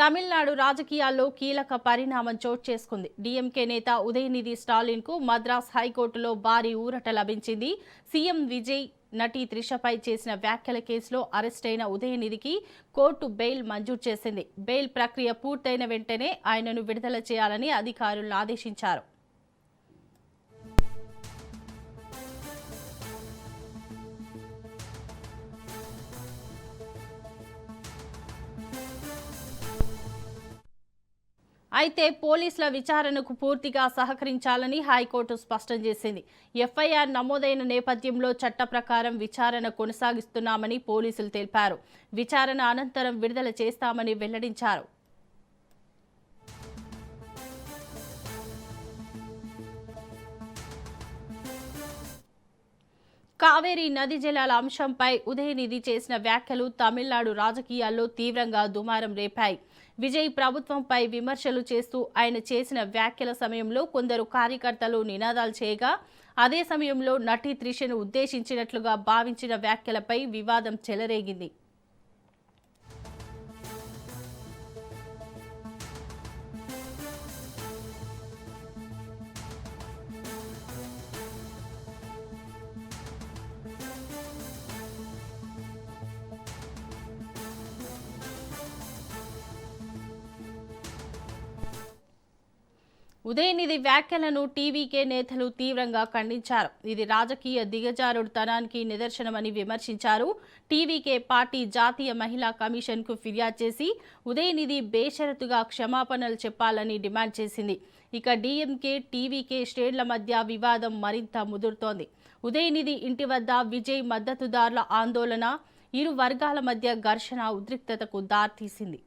తమిళనాడు రాజకీయాల్లో కీలక పరిణామం చోటు చేసుకుంది. డీఎంకే నేత ఉదయనిధి స్టాలిన్ కు మద్రాస్ హైకోర్టులో భారీ ఊరట లభించింది. సీఎం విజయ్ నటి త్రిషపై చేసిన వ్యాఖ్యల కేసులో అరెస్టైన ఉదయనిధికి కోర్టు బెయిల్ మంజూరు చేసింది. బెయిల్ ప్రక్రియ పూర్తయిన వెంటనే ఆయనను విడుదల చేయాలని అధికారులు ఆదేశించారు. అయితే పోలీసుల విచారణకు పూర్తిగా సహకరించాలని హైకోర్టు స్పష్టం చేసింది. ఎఫ్ఐఆర్ నమోదైన నేపథ్యంలో చట్ట ప్రకారం విచారణ కొనసాగిస్తున్నామని పోలీసులు తెలిపారు. విచారణ అనంతరం విడుదల చేస్తామని వెల్లడించారు. కావేరీ నది జలాల అంశంపై ఉదయనిధి చేసిన వ్యాఖ్యలు తమిళనాడు రాజకీయాల్లో తీవ్రంగా దుమారం రేపాయి. విజయ్ ప్రభుత్వంపై విమర్శలు చేస్తూ ఆయన చేసిన వ్యాఖ్యల సమయంలో కొందరు కార్యకర్తలు నినాదాలు చేయగా, అదే సమయంలో నటి త్రిషను ఉద్దేశించినట్లుగా భావించిన వ్యాఖ్యలపై వివాదం చెలరేగింది. ఉదయనిధి వ్యాఖ్యలను టీవీకే నేతలు తీవ్రంగా ఖండించారు. ఇది రాజకీయ దిగజారుడుతనానికి నిదర్శనమని విమర్శించారు. టీవీకే పార్టీ జాతీయ మహిళా కమిషన్కు ఫిర్యాదు చేసి ఉదయనిధి బేషరతుగా క్షమాపణలు చెప్పాలని డిమాండ్ చేసింది. ఇక డీఎంకే, టీవీకే శ్రేణుల మధ్య వివాదం మరింత ముదురుతోంది. ఉదయనిధి ఇంటి వద్ద విజయ్ మద్దతుదారుల ఆందోళన ఇరు వర్గాల మధ్య ఘర్షణ ఉద్రిక్తతకు దారితీసింది.